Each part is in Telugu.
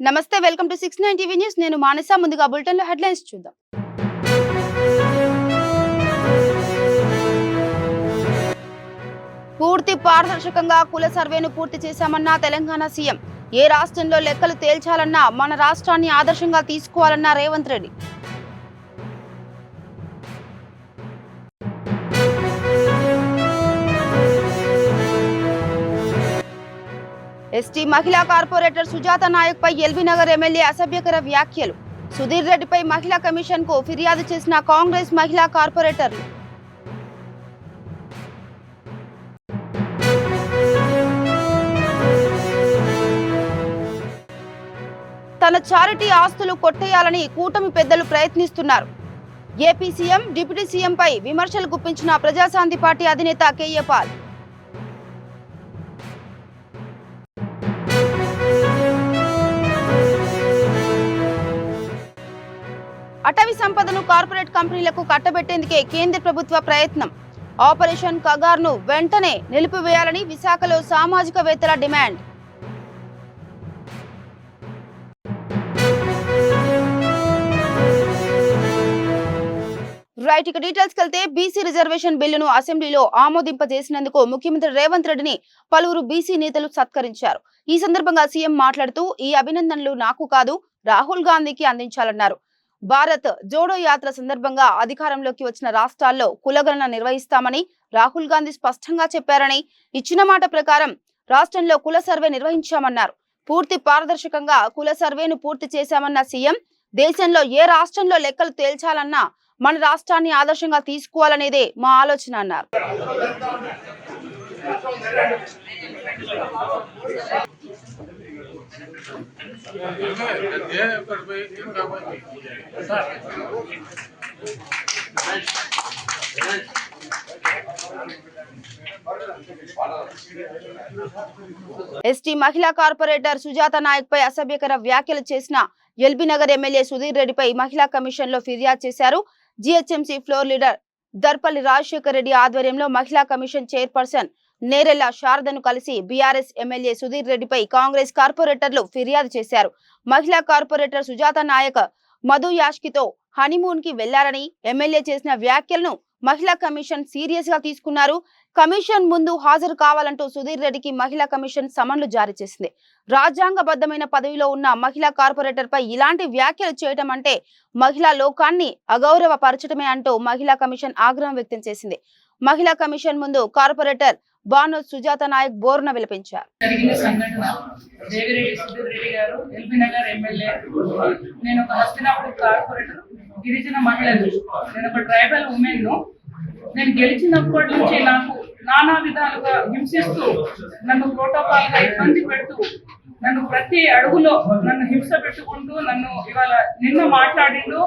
నమస్తే, వెల్కమ్ టు 69 టీవీ న్యూస్. నేను మానస. ముందుగా బులెటిన్ లో హెడ్లైన్స్ చూద్దాం. పూర్తి పారదర్శకంగా కుల సర్వేను పూర్తి చేశామన్న తెలంగాణ సీఎం. ఏ రాష్ట్రంలో లెక్కలు తేల్చాలన్నా మన రాష్ట్రాన్ని ఆదర్శంగా తీసుకోవాలన్న రేవంత్ రెడ్డి. ఎస్టీ మహిళా కార్పొరేటర్ సుజాత నాయక్ పై ఎల్బీ నగర్ ఎమ్మెల్యే అసభ్యకర వ్యాఖ్యలు. సుధీర్ రెడ్డిపై మహిళా కమిషన్ కు ఫిర్యాదు చేసిన కాంగ్రెస్ మహిళా కార్పొరేటర్లు. తన చారిటీ ఆస్తులు కొట్టేయాలని కూటమి పెద్దలు ప్రయత్నిస్తున్నారు. ఏపీ సీఎం, డిప్యూటీ సీఎం పై విమర్శలు గుప్పించిన ప్రజాశాంతి పార్టీ అధినేత కేఏ పాల్. అటవీ సంపదను కార్పొరేట్ కంపెనీలకు కట్టబెట్టేందుకే కేంద్ర ప్రభుత్వ ప్రయత్నం. ఆపరేషన్ కగార్ను వెంటనే నిలిపివేయాలని విశాఖలో సామాజికవేత్తల డిమాండ్. రైట్, ఇక డీటెయిల్స్ కెళ్తే బీసీ రిజర్వేషన్ బిల్లును అసెంబ్లీలో ఆమోదింపజేసినందుకు ముఖ్యమంత్రి రేవంత్ రెడ్డిని పలువురు బీసీ నేతలు సత్కరించారు. ఈ సందర్భంగా సీఎం మాట్లాడుతూ, ఈ అభినందనలు నాకు కాదు, రాహుల్ గాంధీకి అందించాలన్నారు. భారత్ జోడో యాత్ర సందర్భంగా అధికారంలోకి వచ్చిన రాష్ట్రాల్లో కులగణన నిర్వహిస్తామని రాహుల్ గాంధీ స్పష్టంగా చెప్పారని, ఇచ్చిన మాట ప్రకారం రాష్ట్రంలో కుల సర్వే నిర్వహించామన్నారు. పూర్తి పారదర్శకంగా కుల సర్వేను పూర్తి చేశామన్న సీఎం, దేశంలో ఏ రాష్ట్రంలో లెక్కలు తేల్చాలన్నా మన రాష్ట్రాన్ని ఆదర్శంగా తీసుకోవాలనేదే మా ఆలోచన అన్నారు. ఎస్టీ మహిళా కార్పొరేటర్ సుజాత నాయక్ పై అసభ్యకర వ్యాఖ్యలు చేసిన ఎల్బీ నగర్ ఎమ్మెల్యే సుధీర్ రెడ్డిపై మహిళా కమిషన్ లో ఫిర్యాదు చేశారు. GHMC floor leader Darpalli Rajasekhar Reddy ఆధ్వర్యంలో మహిళా కమిషన్ చైర్పర్సన్ నేరెళ్ల శారదను కలిసి బీఆర్ఎస్ ఎమ్మెల్యే సుధీర్ రెడ్డిపై కాంగ్రెస్ కార్పొరేటర్లు ఫిర్యాదు చేశారు. మహిళా కార్పొరేటర్ సుజాత నాయక్ మధు యాష్కితో హనీమూన్ కి వెళ్లారని, ఎమ్మెల్యే చేసిన వ్యాఖ్యలను మహిళా కమిషన్ సీరియస్ గా తీసుకున్నారు. కమిషన్ ముందు హాజరు కావాలంటూ సుధీర్ రెడ్డికి మహిళా కమిషన్ సమన్లు జారీ చేసింది. రాజ్యాంగబద్ధమైన పదవిలో ఉన్న మహిళా కార్పొరేటర్ పై ఇలాంటి వ్యాఖ్యలు చేయటం అంటే మహిళా లోకాన్ని అగౌరవపరచడమే అంటూ మహిళా కమిషన్ ఆగ్రహం వ్యక్తం చేసింది. మహిళా కమిషన్ ముందు కార్పొరేటర్ బాను సుజాత నాయక్ బోర్న విలపించారు. నేను ఒక హస్తినాపురం కార్పొరేటర్, గిరిజన మహిళలు, నేను ఒక ట్రైబల్ ఉమెన్. నేను గెలిచినప్పటి నుంచి నాకు నానా విధాలుగా హింసిస్తూ, నన్ను ప్రోటోకాల్ గా ఇబ్బంది పెడుతూ, నన్ను ప్రతి అడుగులో నన్ను హింస పెట్టుకుంటూ, నన్ను ఇవాళ నిన్న మాట్లాడిండు.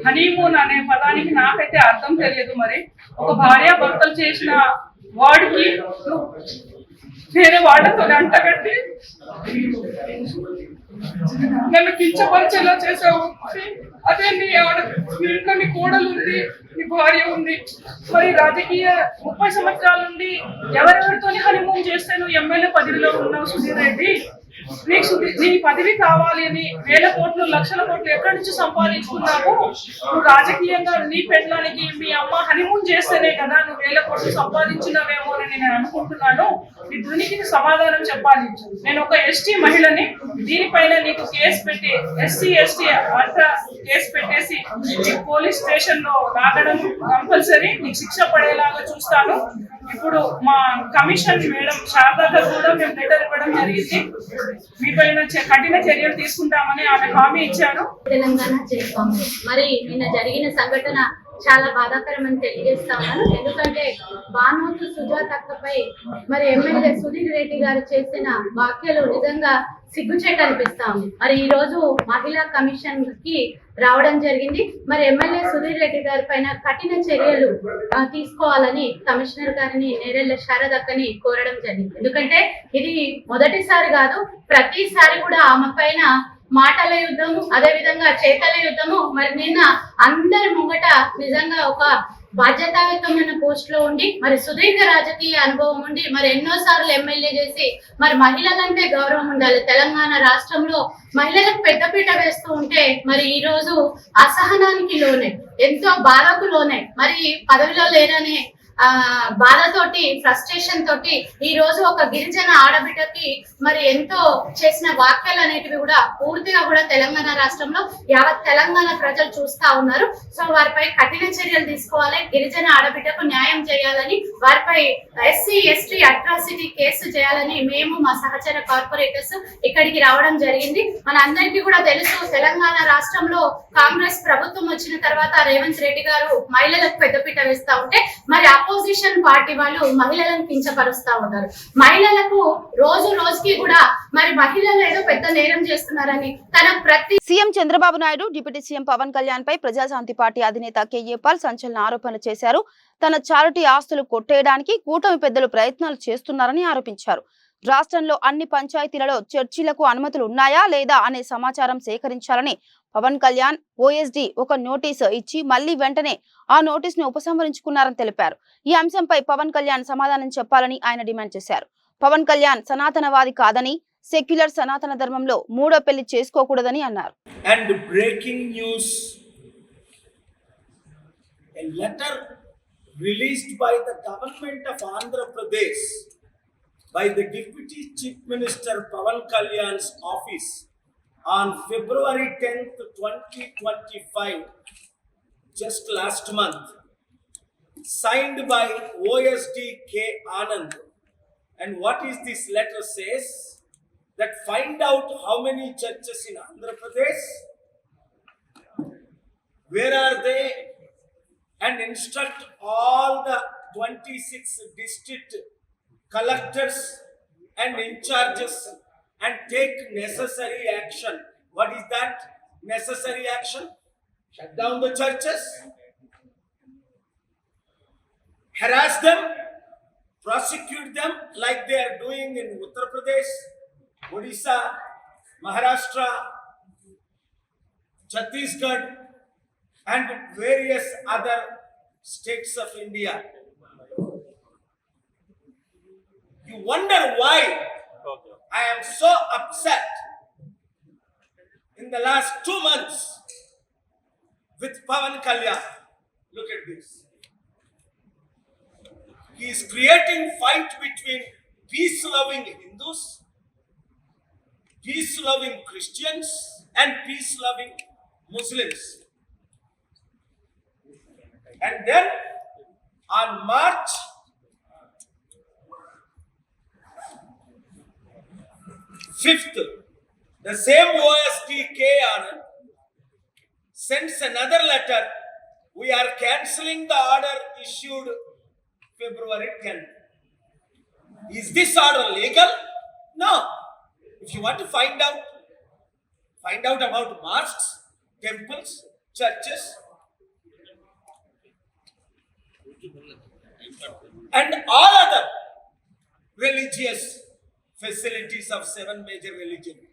హనీమూన్ అనే పదానికి నాకైతే అర్థం తెలియదు. మరి ఒక భార్య భర్తలు చేసిన వాడికి వేరే వాళ్ళతో అంటగట్టి నన్ను కించపరిచేలా చేసావు. అదే నీ ఇంట్లో నీ కోడలు ఉంది, నీ భార్య ఉంది, మరి రాజకీయ 30 సంవత్సరాల నుండి ఎవరెవరితో హనీమూన్ చేస్తే నువ్వు ఎమ్మెల్యే పదవిలో ఉన్నావు సుధీర్ రెడ్డి. నీ పదవి కావాలి అని వేల కోట్లు లక్షల కోట్లు ఎక్కడి నుంచి సంపాదించుకున్నావు? నువ్వు రాజకీయంగా నీ పెళ్ళానికి మీ అమ్మ హనీమూన్ చేస్తేనే కదా నువ్వు వేల కోట్లు సంపాదించినవేమో అని నేను అనుకుంటున్నాను. ఈ దీనికి సమాధానం చెప్పాలి. నేను ఒక ఎస్టీ మహిళని, దీనిపైన నీకు కేసు పెట్టి ఎస్సీ ఎస్టీ అంతా కేసు పెట్టేసి పోలీస్ స్టేషన్ లో రాగడం కంపల్సరీ, నీకు శిక్ష పడేలాగా చూస్తాను. ఇప్పుడు మా కమిషన్ మేడం శారదా కూడా మేము లెటర్ ఇవ్వడం జరిగింది. మీపైన కఠిన చర్యలు తీసుకుంటామని ఆమె హామీ ఇచ్చారు. తెలంగాణ చేస్తాము. మరి నిన్న జరిగిన సంఘటన చాలా బాధాకరమని తెలియజేస్తా ఉన్నాను. ఎందుకంటే బానోతు సుజాత అక్కపై మరి ఎమ్మెల్యే సుధీర్ రెడ్డి గారు చేసిన వ్యాఖ్యలు నిజంగా సిగ్గుచేట అనిపిస్తా ఉంది. మరి ఈ రోజు మహిళా కమిషన్ కి రావడం జరిగింది. మరి ఎమ్మెల్యే సుధీర్ రెడ్డి గారి పైన కఠిన చర్యలు తీసుకోవాలని కమిషనర్ గారిని నేరెళ్ల శారదక్కని కోరడం జరిగింది. ఎందుకంటే ఇది మొదటిసారి కాదు, ప్రతిసారి కూడా ఆమె పైన మాటల యుద్ధము, అదే విధంగా చేతల యుద్ధము. మరి నిన్న అందరి ముంగట నిజంగా ఒక బాధ్యతాయుతమైన పోస్ట్ లో ఉండి, మరి సుదీర్ఘ రాజకీయ అనుభవం ఉండి, మరి ఎన్నోసార్లు ఎమ్మెల్యే చేసి, మరి మహిళలంటే గౌరవం ఉండాలి. తెలంగాణ రాష్ట్రంలో మహిళలకు పెద్దపీట వేస్తూ ఉంటే మరి ఈ రోజు అసహనానికి లోనే, ఎంతో బాధకు లోనే, మరి పదవిలో లేరనే బాధతోటి, ఫ్రస్ట్రేషన్ తోటి ఈ రోజు ఒక గిరిజన ఆడబిడ్డకి మరి ఎంతో చేసిన వాక్యాలు అనేటివి కూడా పూర్తిగా కూడా తెలంగాణ రాష్ట్రంలో యావత్ తెలంగాణ ప్రజలు చూస్తా ఉన్నారు. సో వారిపై కఠిన చర్యలు తీసుకోవాలి, గిరిజన ఆడబిడ్డకు న్యాయం చేయాలని, వారిపై SC ST అట్రాసిటీ కేసు చేయాలని మేము మా సహచర కార్పొరేటర్స్ ఇక్కడికి రావడం జరిగింది. మన అందరికీ కూడా తెలుసు, తెలంగాణ రాష్ట్రంలో కాంగ్రెస్ ప్రభుత్వం వచ్చిన తర్వాత రేవంత్ రెడ్డి గారు మహిళలకు పెద్దపీట వేస్తా ఉంటే మరి అపోజిషన్ పార్టీ వాళ్ళు మహిళలను కించపరుస్తా ఉన్నారు. మహిళలకు రోజు రోజుకి కూడా మరి మహిళలు ఏదో పెద్ద నేరం చేస్తున్నారని తన ప్రతి CM Chandrababu Naidu deputy CM Pawan Kalyan పై ప్రజాశాంతి పార్టీ అధినేత KA పాల్ సంచలన ఆరోపణలు చేశారు. తన చారిటీ ఆస్తులు కొట్టేయడానికి కూటమి పెద్దలు ప్రయత్నాలు చేస్తున్నారని ఆరోపించారు. రాష్ట్రంలో అన్ని పంచాయతీలలో చర్చిలకు అనుమతులు ఉన్నాయా లేదా అనే సమాచారం సేకరించాలని పవన్ కళ్యాణ్ OSD ఒక నోటీసు ఇచ్చి మళ్లీ వెంటనే ఆ నోటీసును ఉపసంహరించుకున్నారని తెలిపారు. ఈ అంశంపై పవన్ కళ్యాణ్ సమాధానం చెప్పాలని ఆయన డిమాండ్ చేశారు. పవన్ కళ్యాణ్ సనాతనవాది కాదని, సెక్యులర్ సనాతన ధర్మంలో మూడో పెళ్లి చేసుకోకూడదని అన్నారు. And breaking news, a letter released by the government of Andhra Pradesh by the Deputy Chief Minister Pavan Kalyan's office on February 10th, 2025, just last month, signed by OSD K. Anand. And what is this letter says? That find out how many churches in Andhra Pradesh, where are they, and instruct all the 26 district collectors and in charges and take necessary action. What is that necessary action? Shut down the churches, harass them, prosecute them like they are doing in Uttar Pradesh, Odisha, Maharashtra, Chhattisgarh, and various other states of India. You wonder why I am so upset in the last 2 months with Pavan Kalyan. Look at this. He is creating fight between peace-loving Hindus, peace-loving Christians, and peace-loving Muslims. And then on March 5th, the same OSD K. Anand sends another letter. We are cancelling the order issued February 10th. Is this order legal? No. If you want to find out about mosques, temples, churches, and all other religious facilities of 7 major religions,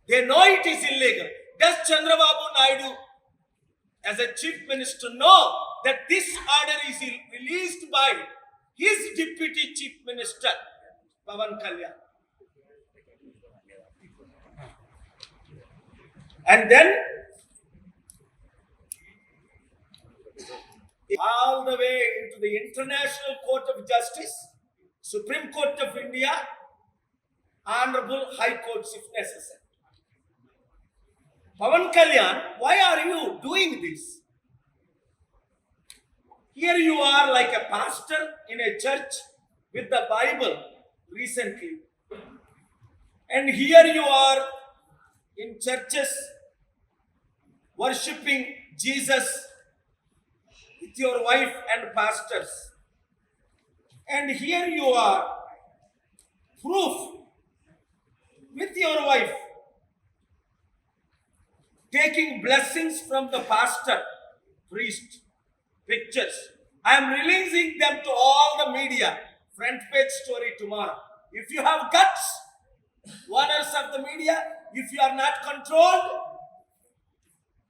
they know it is illegal. Does Chandrababu Naidu, as a chief minister, know that this order is released by his deputy chief minister, Pavan Kalyan? And then all the way into the International Court of Justice, Supreme Court of India, Honorable High Courts if necessary. Pavan Kalyan, why are you doing this? Here you are like a pastor in a church with the Bible recently. And here you are in churches worshipping Jesus with your wife and pastors. And here you are, proof, with your wife, taking blessings from the pastor, priest, pictures. I am releasing them to all the media, front page story tomorrow. If you have guts, owners of the media, if you are not controlled,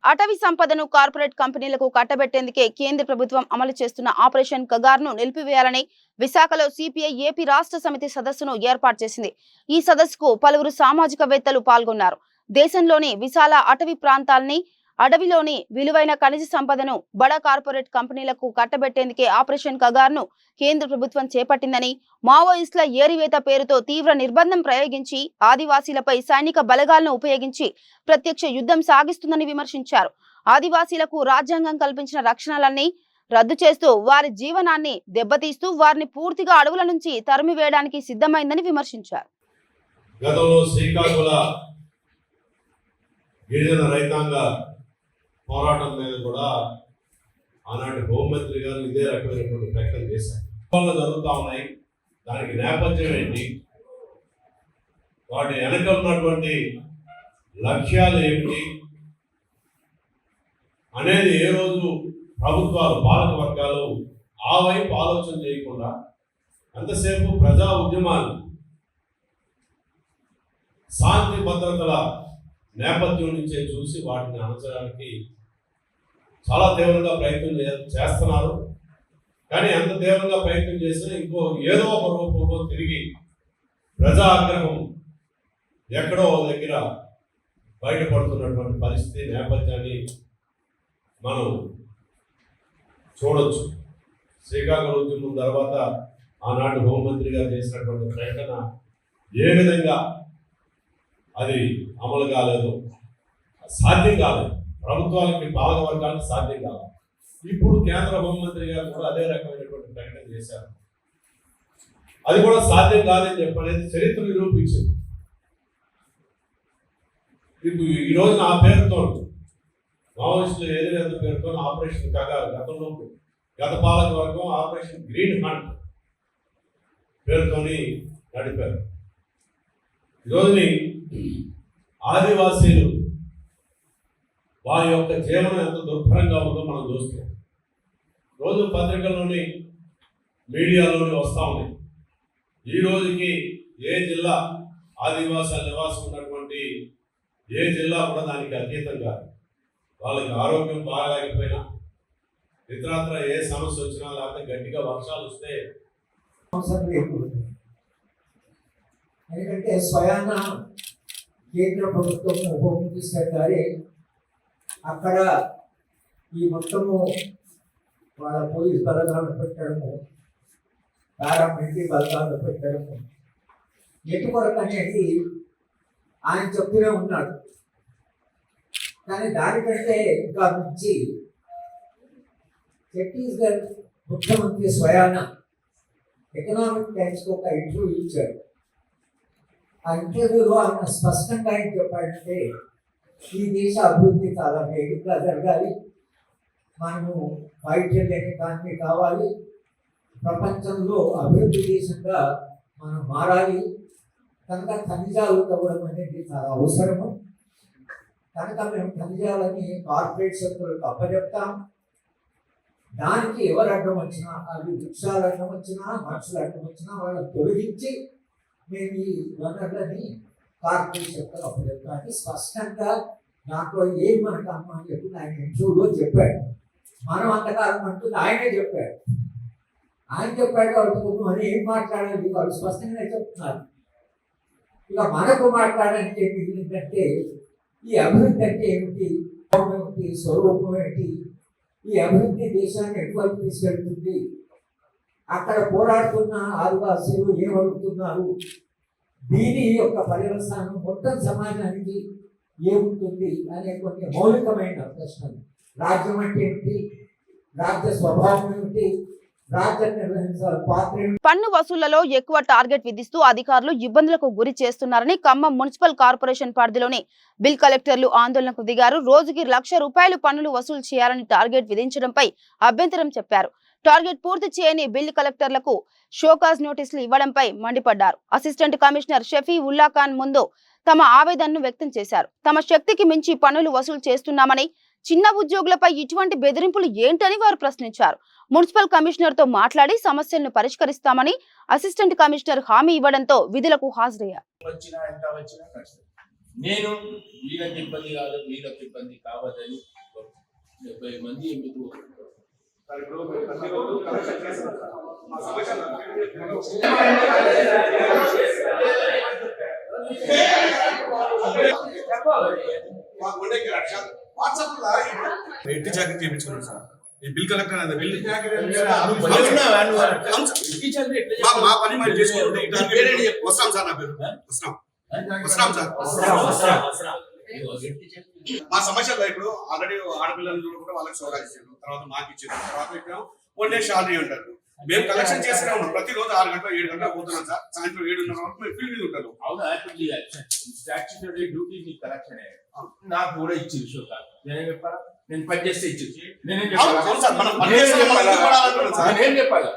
అటవీ సంపదను కార్పొరేట్ కంపెనీలకు కట్టబెట్టేందుకే కేంద్ర ప్రభుత్వం అమలు చేస్తున్న ఆపరేషన్ కగార్ను నిలిపివేయాలని విశాఖలో సిపిఐ ఏపీ రాష్ట్ర సమితి సదస్సును ఏర్పాటు చేసింది. ఈ సదస్సుకు పలువురు సామాజికవేత్తలు పాల్గొన్నారు. దేశంలోని విశాల అటవీ ప్రాంతాల్ని, అడవిలోని విలువైన ఖనిజ సంపదను బడా కార్పొరేట్ కంపెనీలకు కట్టబెట్టేందుకే ఆపరేషన్ కగార్ను కేంద్ర ప్రభుత్వం చేపట్టిందని, మావోయిస్టుల ఏరివేత పేరుతో తీవ్ర నిర్బంధం ప్రయోగించి ఆదివాసీలపై సైనిక బలగాలను ఉపయోగించి ప్రత్యక్ష యుద్ధం సాగిస్తుందని విమర్శించారు. ఆదివాసీలకు రాజ్యాంగం కల్పించిన రక్షణలన్నీ రద్దు చేస్తూ వారి జీవనాన్ని దెబ్బతీస్తూ వారిని పూర్తిగా అడవుల నుంచి తరిమివేయడానికి సిద్ధమైందని విమర్శించారు. గతంలో శ్రీకాకుళ గిరిజన రైతాంగ పోరాటం మీద కూడా ఆనాటి హోంమంత్రి గారు ఇదే రకమైనటువంటి ప్రకటన చేశారు. జరుగుతూ ఉన్నాయి, దానికి నేపథ్యం ఏంటి, వాటి వెనక ఉన్నటువంటి లక్ష్యాలు ఏమిటి అనేది ఏ రోజు ప్రభుత్వాలు, పాలక వర్గాలు ఆ వైపు ఆలోచన చేయకుండా అంతసేపు ప్రజా ఉద్యమాలు, శాంతి భద్రతల నేపథ్యం నుంచే చూసి వాటిని అణచడానికి చాలా తీవ్రంగా ప్రయత్నం చేస్తున్నారు. కానీ అంత తీవ్రంగా ప్రయత్నం చేసినా ఇంకో ఏదో ఒక రూపంలో తిరిగి ప్రజా ఆగ్రహం ఎక్కడో దగ్గర బయటపడుతున్నటువంటి పరిస్థితి నేపథ్యాన్ని మనం చూడొచ్చు. శ్రీకాకుళం ఉద్యమం తర్వాత ఆనాడు హోంమంత్రి గారు చేసినటువంటి ప్రకటన ఏ విధంగా అది అమలు కాలేదు, సాధ్యం కాలేదు, ప్రభుత్వాలకి, పాలక వర్గానికి సాధ్యం కాలేదు. ఇప్పుడు కేంద్ర హోంమంత్రి గారు కూడా అదే రకమైనటువంటి ప్రకటన చేశారు. అది కూడా సాధ్యం కాదని చెప్పనేది చరిత్ర నిరూపించింది. ఇప్పుడు ఈ రోజున ఆ పేరుతో మావోయిస్టులు ఏదైనా పేరుతో ఆపరేషన్ కగార్, గతంలో గత పాలక వర్గం ఆపరేషన్ గ్రీన్ హంట్ పేరుతోని నడిపారు. ఈరోజుని ఆదివాసీలు వారి యొక్క జీవనం ఎంత దుర్భరంగా ఉందో మనం చూస్తున్నాం. రోజు పత్రికల్లోని, మీడియాలోని వస్తూ ఉన్నాయి. ఈ రోజుకి ఏ జిల్లా ఆదివాసాల నివాసం ఉన్నటువంటి ఏ జిల్లా కూడా దానికి అతీతం కాదు. వాళ్ళకి ఆరోగ్యం బాగాలేకపోయినా, ఇతరత్ర ఏ సమస్య వచ్చినా, లేకపోతే గట్టిగా వర్షాలు వస్తే ఎందుకంటే స్వయాన కేంద్ర ప్రభుత్వం హోమ్ మినిస్టర్ గారి అక్కడ ఈ మొత్తము వాళ్ళ పోలీస్ బలగాలను పెట్టడము, పారామిలిటరీ బలగాలను పెట్టడము ఎటుకొరకు అనేది ఆయన చెప్తూనే ఉన్నాడు. కానీ దానికంటే ఇంకా మించి ఛత్తీస్గఢ్ ముఖ్యమంత్రి స్వయాన ఎకనామిక్ టైమ్స్కి ఒక ఇంటర్వ్యూ ఇచ్చాడు. ఆ ఇంటర్వ్యూలో ఆయన స్పష్టంగా ఏం చెప్పాడంటే, ఈ దేశ అభివృద్ధి చాలా వేగంగా జరగాలి, మనము 5 ట్రిలియన్ ఎకానమీ కావాలి, ప్రపంచంలో అభివృద్ధి దేశంగా మనం మారాలి, కనుక ఖనిజాలు తవ్వడం అనేది చాలా అవసరము, కనుక మేము ఖనిజాలని కార్పొరేట్ శక్తులకు అప్పచెప్తాం, దానికి ఎవరు అడ్డం వచ్చినా, అవి వృక్షాలు అడ్డం వచ్చినా, మనుషులు అడ్డం వచ్చినా వాళ్ళని తొలగించి మేము ఈ వనరులని కార్పొరేట్ శక్తులకు అప్పచెప్తామని స్పష్టంగా దాంట్లో ఏం మనకు అమ్మ అని చెప్పి ఆయన ఇంటర్వ్యూలో చెప్పాడు. మనం అంతకాలం అంటుంది ఆయనే చెప్పాడు. ఆయన చెప్పాడు వాళ్ళు అని ఏం మాట్లాడాలి, వాళ్ళు స్పష్టంగానే చెప్తున్నారు. ఇక మనకు మాట్లాడడానికి ఏమి మిగిలిందంటే, ఈ అభివృద్ధి అంటే ఏమిటి, ఏమిటి, స్వరూపం ఏంటి, ఈ అభివృద్ధి దేశాన్ని ఎటువైపు తీసుకెళ్తుంది, అక్కడ పోరాడుతున్న ఆదివాసీలు ఏమడుగుతున్నారు, దీని యొక్క పర్యవసానం మొత్తం సమాజానికి ఏముంటుంది అనే కొన్ని మౌలికమైన ప్రశ్నలు. రాజ్యం అంటే ఏమిటి, రాజ్య స్వభావం ఏమిటి, రాజ్యం నిర్వహించాలి పాత్ర ఏమిటి. పన్ను వసూళ్లలో ఎక్కువ టార్గెట్ విధిస్తూ అధికారులు ఇబ్బందులకు గురి చేస్తున్నారని ఖమ్మం మున్సిపల్ కార్పొరేషన్ పరిధిలోని బిల్ కలెక్టర్లు ఆందోళనకు దిగారు. రోజుకి ₹1,00,000 పన్నులు వసూలు చేయాలని టార్గెట్ విధించడంపై అభ్యంతరం చెప్పారు. టార్గెట్ పూర్తి చేయని బిల్ కలెక్టర్లకు షోకాజ్ నోటీసులు ఇవ్వడంపై మండిపడ్డారు. అసిస్టెంట్ కమిషనర్ షఫీ ఉల్లా ఖాన్ ముందు తమ ఆవేదనను వ్యక్తం చేశారు. తమ శక్తికి మించి పన్నులు వసూలు చేస్తున్నామని, చిన్న ఉద్యోగులపై ఇటువంటి బెదిరింపులు ఏంటని వారు ప్రశ్నించారు. మున్సిపల్ కమిషనర్ తో మాట్లాడి సమస్యలను పరిష్కరిస్తామని అసిస్టెంట్ కమిషనర్ హామీ ఇవ్వడంతో విధులకు హాజరయ్యారు. నేను వీళ్ళకి ఇబ్బంది కాదు, వీళ్ళకి ఇబ్బంది కావద్దని 70 మంది ఎందుకు ఎట్టి చాకరీ చేయించుకున్నాను సార్. ఈ బిల్ కలెక్టర్ అనే బిల్ మా పని మనం చేసుకుంటే వస్తాం సార్. నా పేరు వస్తాం సార్. మా సమస్యలో ఇప్పుడు ఆల్రెడీ ఆడపిల్లలు చూడకుండా వాళ్ళకి సోడా ఇచ్చారు, తర్వాత మాకు ఇచ్చారు, తర్వాత ఇక్కడ 1 day శాలరీ ఉంటారు. మేము కలెక్షన్ చేస్తూనే ఉన్నాం. ప్రతిరోజు 6 గంటలు 7 గంటలు పోతున్నాం సార్. సాయంత్రం 7:30 వరకు మేము ఫీల్డ్ మీద ఉంటారు. అవునా? స్టాట్యూటరీ డ్యూటీ నీ కలెక్షన్ నాకు కూడా ఇచ్చింది షో కాదు. నేనేం చెప్పాలా? నేను పని చేస్తే ఇచ్చింది. నేనేం చెప్పాలా?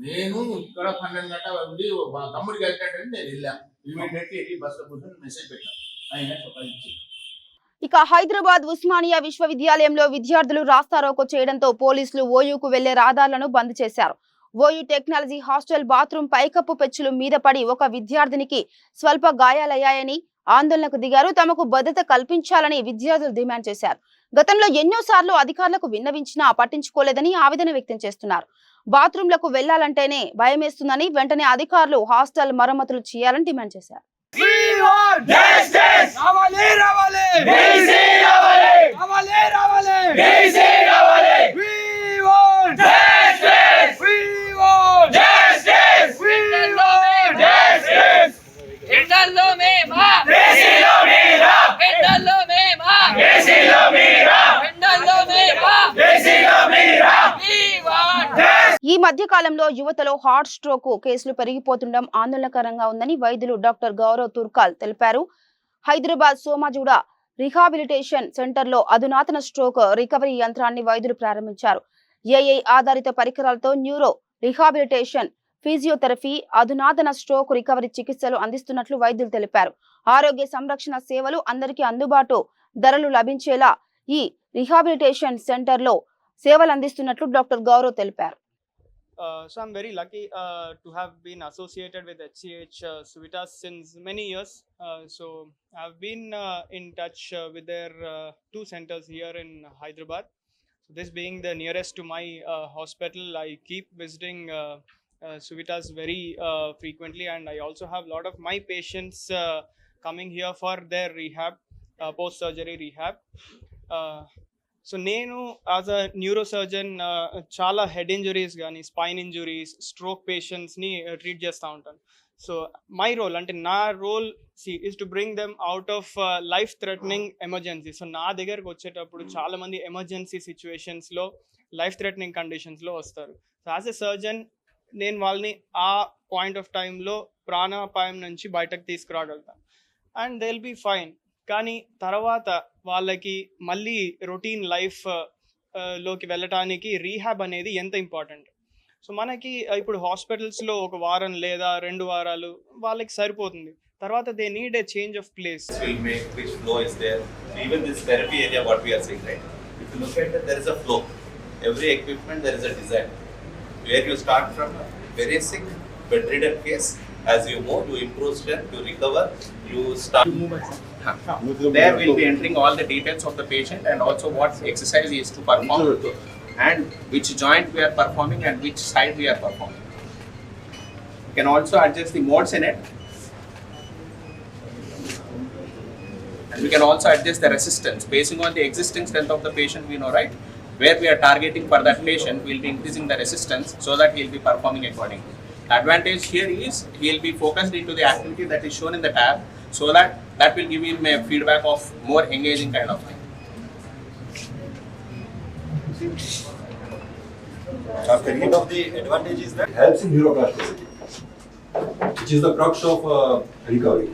నేను ఇక్కడ 12 గంటల ఉండి మా తమ్ముడికి వెళ్తాడని నేను వెళ్ళాను. ఇమీడియట్లీ వెళ్ళి బస్సులో కూర్చొని మెసేజ్ పెట్టాను. ఆయన సొంతం ఇచ్చింది. ఇక హైదరాబాద్ ఉస్మానియా విశ్వవిద్యాలయంలో విద్యార్థులు రాస్తారోకో చేయడంతో పోలీసులు ఓయూకు వెళ్లే రహదారులను బంద్ చేశారు. ఓయూ టెక్నాలజీ హాస్టల్ బాత్రూం పైకప్పు పెచ్చులు మీద పడి ఒక విద్యార్థినికి స్వల్ప గాయాలయ్యాయని ఆందోళనకు దిగారు. తమకు భద్రత కల్పించాలని విద్యార్థులు డిమాండ్ చేశారు. గతంలో ఎన్నోసార్లు అధికారులకు విన్నవించినా పట్టించుకోలేదని ఆవేదన వ్యక్తం చేస్తున్నారు. బాత్రూంలకు వెళ్లాలంటేనే భయమేస్తుందని వెంటనే అధికారులు హాస్టల్ మరమ్మతులు చేయాలని డిమాండ్ చేశారు. ఈ మధ్య కాలంలో యువతలో హార్ట్ స్ట్రోక్ కేసులు పెరిగిపోతుండడం ఆందోళనకరంగా ఉందని వైద్యులు డాక్టర్ గౌరవ్ తుర్కాల్ తెలిపారు. హైదరాబాద్ సోమాజుడ రిహాబిలిటేషన్ సెంటర్లో అధునాతన స్ట్రోక్ రికవరీ యంత్రాన్ని వైద్యులు ప్రారంభించారు. ఏఐ ఆధారిత పరికరాలతో న్యూరో రిహాబిలిటేషన్, ఫిజియోథెరపీ, అధునాతన స్ట్రోక్ రికవరీ చికిత్సలు అందిస్తున్నట్లు వైద్యులు తెలిపారు. ఆరోగ్య సంరక్షణ సేవలు అందరికీ అందుబాటు ధరలు లభించేలా ఈ రిహాబిలిటేషన్ సెంటర్లో సేవలు అందిస్తున్నట్లు డాక్టర్ గౌరవ్ తెలిపారు. So I'm very lucky to have been associated with HCH Suvitas since many years. So I've been in touch with their 2 centers here in Hyderabad. So this being the nearest to my hospital, I keep visiting Suvitas very frequently, and I also have a lot of my patients coming here for their rehab, post-surgery rehab. So నేను యాజ్ అ న్యూరోసర్జన్ చాలా హెడ్ ఇంజురీస్ కానీ, స్పైన్ ఇంజురీస్, స్ట్రోక్ పేషెంట్స్ని ట్రీట్ చేస్తూ ఉంటాను. సో మై రోల్ అంటే నా role is to bring them out of life threatening emergency. So నా దగ్గరకు వచ్చేటప్పుడు చాలామంది ఎమర్జెన్సీ సిచ్యువేషన్స్లో, లైఫ్ థ్రెటనింగ్ కండిషన్స్లో వస్తారు. సో యాజ్ ఎ సర్జన్ నేను వాళ్ళని ఆ పాయింట్ ఆఫ్ టైంలో ప్రాణాపాయం నుంచి బయటకు తీసుకురాగలుగుతాను and they will be fine. కానీ తర్వాత వాళ్ళకి మళ్ళీ రొటీన్ లైఫ్ లోకి వెళ్ళటానికి రీహాబ్ అనేది ఎంత ఇంపార్టెంట్. సో మనకి ఇప్పుడు హాస్పిటల్స్లో 1 వారం లేదా 2 వారాలు వాళ్ళకి సరిపోతుంది. తర్వాత they need a change of place. Which flow is there? Even this therapy area, what we are saying, right? If you look at it, there is a flow. Every equipment, there is a design. Where you start from a very sick, bedridden case, as you move, you improve strength, you recover, you start to move. There we'll be entering all the details of the patient and also what exercise he is to perform and which joint we are performing and which side we are performing. You can also adjust the modes in it, and we can also adjust the resistance based on the existing strength of the patient. We know, right, where we are targeting for that patient, we'll be increasing the resistance so that he'll be performing accordingly. The advantage here is he'll be focused into the activity that is shown in the tab, so that will give him a feedback of more engaging kind of thing. After one of the advantages that helps in neuroplasticity, which is the crux of recovery.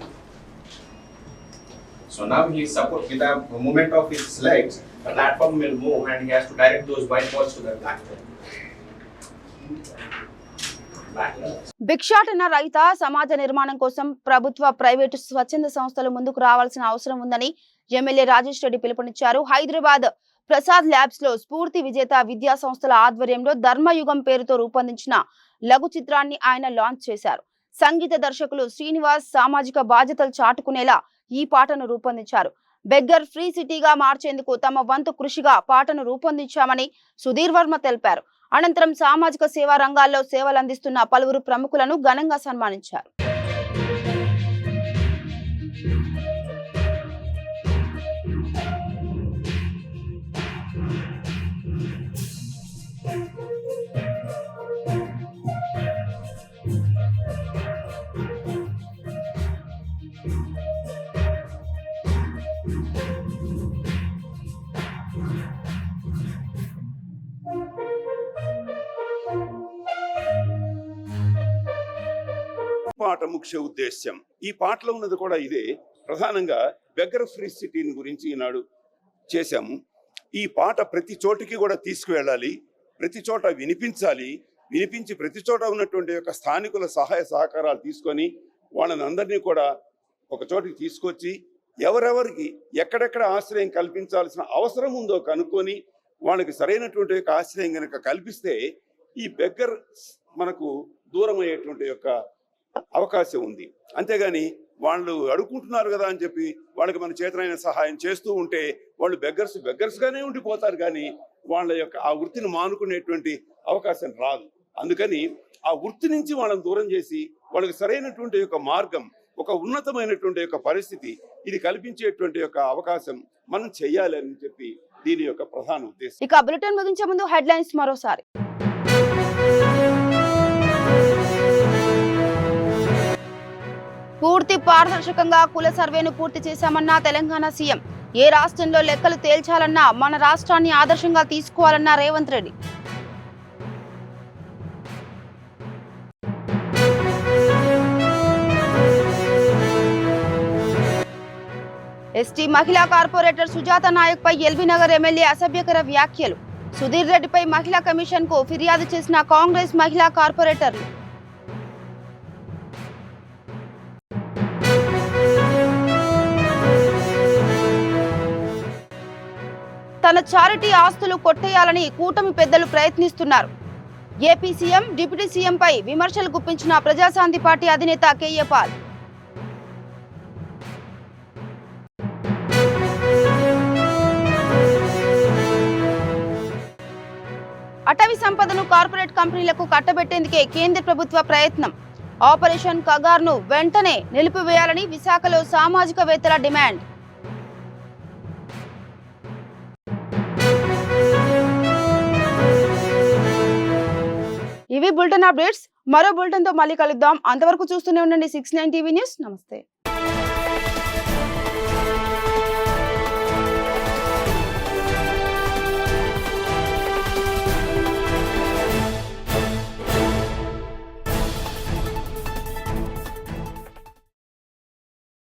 So now he support with the movement of his legs, the platform will move and he has to direct those white balls to the platform. భిక్షాటన రహిత సమాజ నిర్మాణం కోసం ప్రభుత్వ, ప్రైవేటు, స్వచ్ఛంద సంస్థలు ముందుకు రావాల్సిన అవసరం ఉందని ఎమ్మెల్యే రాజేష్ రెడ్డి పిలుపునిచ్చారు. హైదరాబాద్ ప్రసాద్ ల్యాబ్స్ లో స్ఫూర్తి విజేత విద్యా సంస్థల ఆధ్వర్యంలో ధర్మయుగం పేరుతో రూపొందించిన లఘు చిత్రాన్ని ఆయన లాంచ్ చేశారు. సంగీత దర్శకులు శ్రీనివాస్ సామాజిక బాధ్యతలు చాటుకునేలా ఈ పాటను రూపొందించారు. బెగ్గర్ ఫ్రీ సిటీగా మార్చేందుకు తమ వంతు కృషిగా పాటను రూపొందించామని సుధీర్ వర్మ తెలిపారు. అనంతరం సామాజిక సేవా రంగాల్లో సేవలందిస్తున్న పలువురు ప్రముఖులను ఘనంగా సన్మానించారు. పాట ముఖ్య ఉద్దేశ్యం. ఈ పాటలో ఉన్నది కూడా ఇదే. ప్రధానంగా బెగ్గర్ ఫ్రీ సిటీని గురించి ఈనాడు చేశాము. ఈ పాట ప్రతి చోటికి కూడా తీసుకువెళ్ళాలి, ప్రతి చోట వినిపించాలి. వినిపించి ప్రతి చోట ఉన్నటువంటి యొక్క స్థానికుల సహాయ సహకారాలు తీసుకొని వాళ్ళని అందరినీ కూడా ఒక చోటికి తీసుకొచ్చి ఎవరెవరికి ఎక్కడెక్కడ ఆశ్రయం కల్పించాల్సిన అవసరం ఉందో కనుక్కొని వాళ్ళకి సరైనటువంటి యొక్క ఆశ్రయం కనుక కల్పిస్తే ఈ బెగ్గర్ మనకు దూరం అయ్యేటువంటి యొక్క అవకాశం ఉంది. అంతేగాని వాళ్ళు అడుగుకుంటున్నారు కదా అని చెప్పి వాళ్ళకి మన చేతనైన సహాయం చేస్తూ ఉంటే వాళ్ళు బెగ్గర్స్గానే ఉండిపోతారు, కానీ వాళ్ళ యొక్క ఆ వృత్తిని మానుకునేటువంటి అవకాశం రాదు. అందుకని ఆ వృత్తి నుంచి వాళ్ళని దూరం చేసి వాళ్ళకి సరైనటువంటి యొక్క మార్గం, ఒక ఉన్నతమైనటువంటి యొక్క పరిస్థితి ఇది కల్పించేటువంటి యొక్క అవకాశం మనం చెయ్యాలి అని చెప్పి దీని యొక్క ప్రధాన ఉద్దేశం. ఇక బులెటిన్ ముగించే ముందు హెడ్లైన్స్ మరోసారి. పూర్తి పారదర్శకంగా కుల సర్వేను పూర్తి చేశామన్న తెలంగాణ సీఎం. ఏ రాష్ట్రంలో లెక్కలు తేల్చాలన్నా మన రాష్ట్రాన్ని ఆదర్శంగా తీసుకోవాలన్న రేవంత్ రెడ్డి. ఎస్టీ మహిళా కార్పొరేటర్ సుజాత నాయక్ పై ఎల్బీ నగర్ ఎమ్మెల్యే అసభ్యకర వ్యాఖ్యలు. సుధీర్ రెడ్డిపై మహిళా కమిషన్ కు ఫిర్యాదు చేసిన కాంగ్రెస్ మహిళా కార్పొరేటర్లు. తన చారిటీ ఆస్తులు కొట్టేయాలని కూటమి పెద్దలు ప్రయత్నిస్తున్నారు. ఏపీ సీఎం, డిప్యూటీ సీఎంపై విమర్శలు గుప్పించిన ప్రజాశాంతి పార్టీ అధినేత కేఏ పాల్. అటవీ సంపదను కార్పొరేట్ కంపెనీలకు కట్టబెట్టేందుకే కేంద్ర ప్రభుత్వ ప్రయత్నం. ఆపరేషన్ కగార్ను వెంటనే నిలిపివేయాలని విశాఖలో సామాజికవేత్తల డిమాండ్. ఇవి బులెటిన్ అప్డేట్స్. మరో బులెటిన్ తో మళ్ళీ కలుద్దాం. అంతవరకు చూస్తూనే ఉండండి 69 టీవీ న్యూస్. నమస్తే.